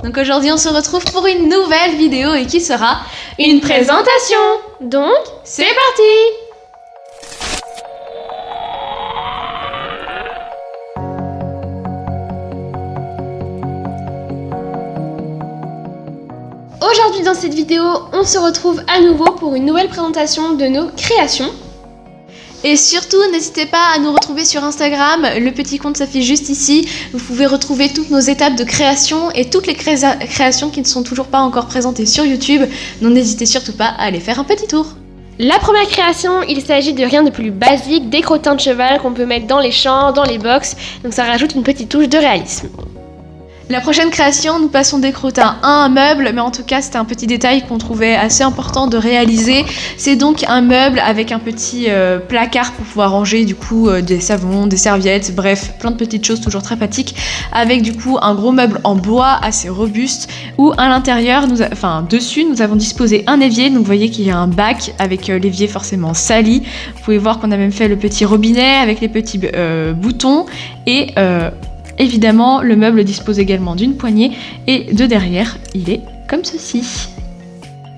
Donc aujourd'hui on se retrouve pour une nouvelle vidéo et qui sera une présentation. Donc, c'est parti! Aujourd'hui dans cette vidéo, on se retrouve à nouveau pour une nouvelle présentation de nos créations. Et surtout, n'hésitez pas à nous retrouver sur Instagram, le petit compte s'affiche juste ici. Vous pouvez retrouver toutes nos étapes de création et toutes les créations qui ne sont toujours pas encore présentées sur YouTube. Donc n'hésitez surtout pas à aller faire un petit tour. La première création, il s'agit de rien de plus basique, des crottins de cheval qu'on peut mettre dans les champs, dans les box, donc ça rajoute une petite touche de réalisme. La prochaine création, nous passons des crottins à un meuble, mais en tout cas c'était un petit détail qu'on trouvait assez important de réaliser. C'est donc un meuble avec un petit placard pour pouvoir ranger du coup des savons, des serviettes, bref, plein de petites choses toujours très pratiques, avec du coup un gros meuble en bois assez robuste, où à l'intérieur, dessus, nous avons disposé un évier, donc vous voyez qu'il y a un bac avec l'évier forcément sali. Vous pouvez voir qu'on a même fait le petit robinet avec les petits boutons et... évidemment, le meuble dispose également d'une poignée et de derrière, il est comme ceci.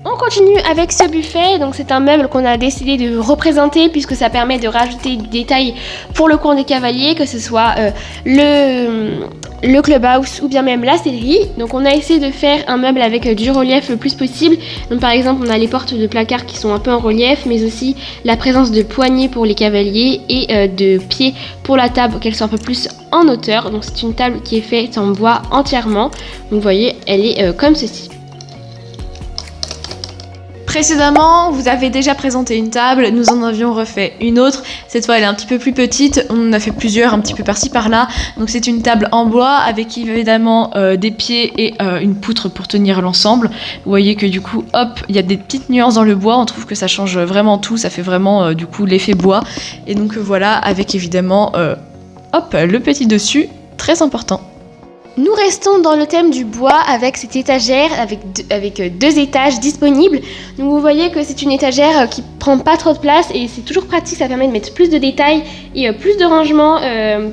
On continue avec ce buffet, donc c'est un meuble qu'on a décidé de représenter puisque ça permet de rajouter des détails pour le coin des cavaliers, que ce soit le clubhouse ou bien même la sellerie. Donc on a essayé de faire un meuble avec du relief le plus possible. Donc par exemple on a les portes de placard qui sont un peu en relief, mais aussi la présence de poignées pour les cavaliers et de pieds pour la table, qu'elle soit un peu plus en hauteur. Donc c'est une table qui est faite en bois entièrement. Donc vous voyez, elle est comme ceci. Précédemment, vous avez déjà présenté une table, nous en avions refait une autre. Cette fois, elle est un petit peu plus petite, on en a fait plusieurs, un petit peu par-ci par-là. Donc c'est une table en bois avec évidemment des pieds et une poutre pour tenir l'ensemble. Vous voyez que du coup, hop, il y a des petites nuances dans le bois, on trouve que ça change vraiment tout, ça fait vraiment du coup l'effet bois. Et donc voilà, avec évidemment, le petit dessus, très important. Nous restons dans le thème du bois avec cette étagère avec deux étages disponibles. Donc vous voyez que c'est une étagère qui prend pas trop de place et c'est toujours pratique, ça permet de mettre plus de détails et plus de rangement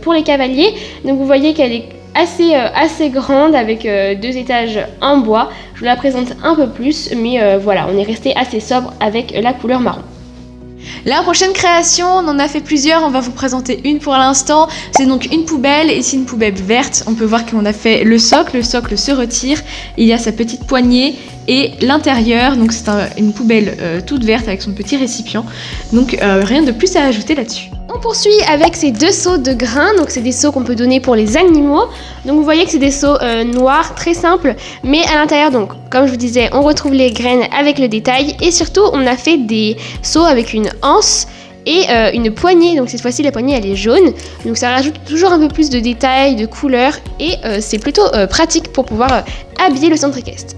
pour les cavaliers. Donc vous voyez qu'elle est assez grande avec deux étages en bois. Je vous la présente un peu plus, mais voilà, on est resté assez sobre avec la couleur marron. La prochaine création, on en a fait plusieurs, on va vous présenter une pour l'instant. C'est donc une poubelle, et c'est une poubelle verte. On peut voir qu'on a fait le socle se retire, il y a sa petite poignée et l'intérieur, donc c'est une poubelle toute verte avec son petit récipient. Donc rien de plus à ajouter là-dessus. On poursuit avec ces deux seaux de grains, donc c'est des seaux qu'on peut donner pour les animaux. Donc vous voyez que c'est des seaux noirs, très simples, mais à l'intérieur, donc comme je vous disais, on retrouve les graines avec le détail et surtout on a fait des seaux avec une anse et une poignée, donc cette fois-ci la poignée elle est jaune, donc ça rajoute toujours un peu plus de détails, de couleurs et c'est plutôt pratique pour pouvoir habiller le centre équestre.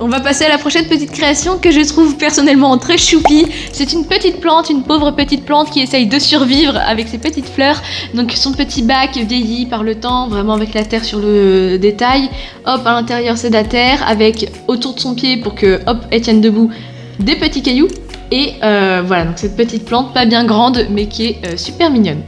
On va passer à la prochaine petite création que je trouve personnellement très choupi. C'est une petite plante, une pauvre petite plante qui essaye de survivre avec ses petites fleurs. Donc son petit bac vieilli par le temps, vraiment avec la terre sur le détail. Hop, à l'intérieur c'est de la terre avec autour de son pied pour que hop, elle tienne debout des petits cailloux. Et voilà, donc cette petite plante pas bien grande mais qui est super mignonne.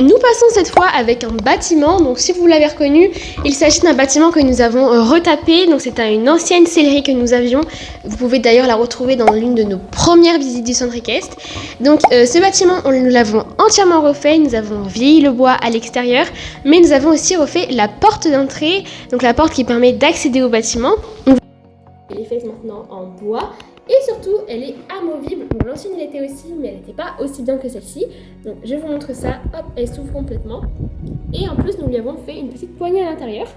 Nous passons cette fois avec un bâtiment, donc si vous l'avez reconnu, il s'agit d'un bâtiment que nous avons retapé, donc c'est une ancienne sellerie que nous avions, vous pouvez d'ailleurs la retrouver dans l'une de nos premières visites du centre équestre. Donc ce bâtiment, nous l'avons entièrement refait, nous avons vieilli le bois à l'extérieur, mais nous avons aussi refait la porte d'entrée, donc la porte qui permet d'accéder au bâtiment. Elle est faite maintenant en bois. Et surtout, elle est amovible. Bon, l'ancienne, elle était aussi, mais elle n'était pas aussi bien que celle-ci. Donc, je vous montre ça. Hop, elle s'ouvre complètement. Et en plus, nous lui avons fait une petite poignée à l'intérieur.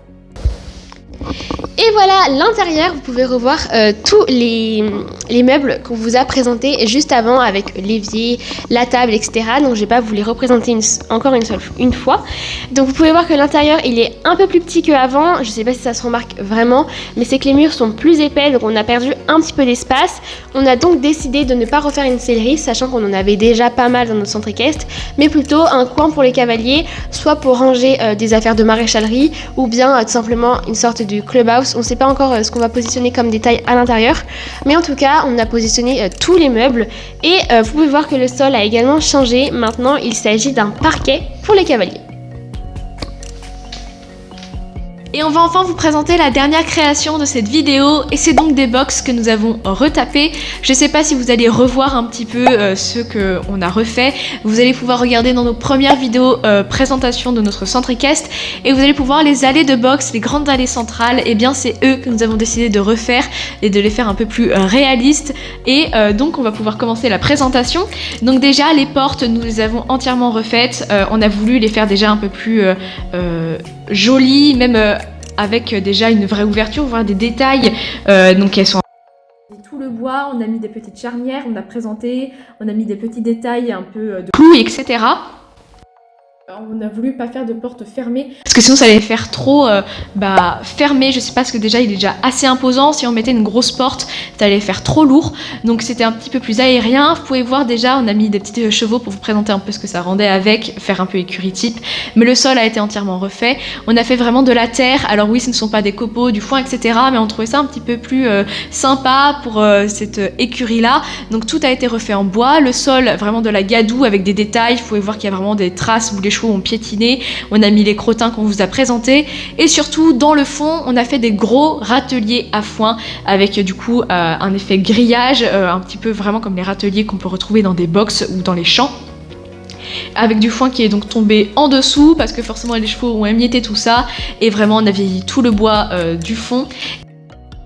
Et voilà l'intérieur, vous pouvez revoir tous les meubles qu'on vous a présentés juste avant avec l'évier, la table, etc. Donc je vais pas vous les représenter encore une fois. Donc vous pouvez voir que l'intérieur il est un peu plus petit qu'avant, je sais pas si ça se remarque vraiment, mais c'est que les murs sont plus épais, donc on a perdu un petit peu d'espace. On a donc décidé de ne pas refaire une sellerie, sachant qu'on en avait déjà pas mal dans notre centre équestre, mais plutôt un coin pour les cavaliers, soit pour ranger des affaires de maréchalerie, ou bien tout simplement une sorte de clubhouse. On ne sait pas encore ce qu'on va positionner comme détail à l'intérieur, mais en tout cas on a positionné tous les meubles et vous pouvez voir que le sol a également changé. Maintenant il s'agit d'un parquet pour les cavaliers. Et on va enfin vous présenter la dernière création de cette vidéo, et c'est donc des box que nous avons retapés. Je sais pas si vous allez revoir un petit peu ce qu'on a refait. Vous allez pouvoir regarder dans nos premières vidéos présentation de notre centre équestre, et vous allez pouvoir les allées de box, les grandes allées centrales, et bien c'est eux que nous avons décidé de refaire et de les faire un peu plus réalistes. Et donc on va pouvoir commencer la présentation. Donc déjà les portes, nous les avons entièrement refaites. On a voulu les faire déjà un peu plus jolies, même avec déjà une vraie ouverture, voir des détails. Donc elles sont tout le bois, on a mis des petites charnières, on a présenté, on a mis des petits détails un peu de clous, etc. On a voulu pas faire de porte fermée parce que sinon ça allait faire trop fermé. Je sais pas, parce que déjà il est déjà assez imposant. Si on mettait une grosse porte, ça allait faire trop lourd. Donc c'était un petit peu plus aérien. Vous pouvez voir déjà, on a mis des petits chevaux pour vous présenter un peu ce que ça rendait avec, faire un peu écurie type. Mais le sol a été entièrement refait. On a fait vraiment de la terre. Alors oui, ce ne sont pas des copeaux, du foin, etc. Mais on trouvait ça un petit peu plus sympa pour cette écurie là. Donc tout a été refait en bois. Le sol, vraiment de la gadoue avec des détails. Vous pouvez voir qu'il y a vraiment des traces où les chevaux ont piétiné. On a mis les crottins qu'on vous a présentés, et surtout dans le fond on a fait des gros râteliers à foin avec du coup un effet grillage, un petit peu vraiment comme les râteliers qu'on peut retrouver dans des box ou dans les champs, avec du foin qui est donc tombé en dessous parce que forcément les chevaux ont émietté tout ça, et vraiment on a vieilli tout le bois du fond.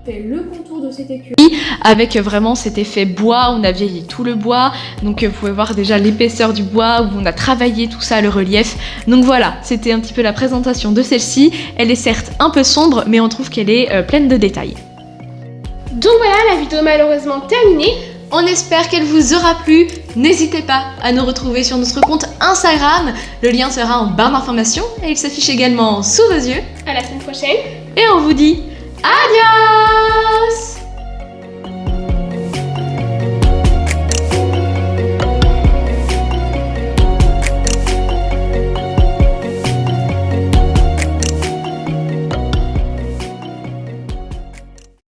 Le contour de cette écurie avec vraiment cet effet bois, on a vieilli tout le bois, donc vous pouvez voir déjà l'épaisseur du bois où on a travaillé tout ça, le relief. Donc voilà, c'était un petit peu la présentation de celle-ci. Elle est certes un peu sombre, mais on trouve qu'elle est pleine de détails. Donc voilà, la vidéo est malheureusement terminée. On espère qu'elle vous aura plu. N'hésitez pas à nous retrouver sur notre compte Instagram. Le lien sera en barre d'informations et il s'affiche également sous vos yeux. À la semaine prochaine. Et on vous dit adios!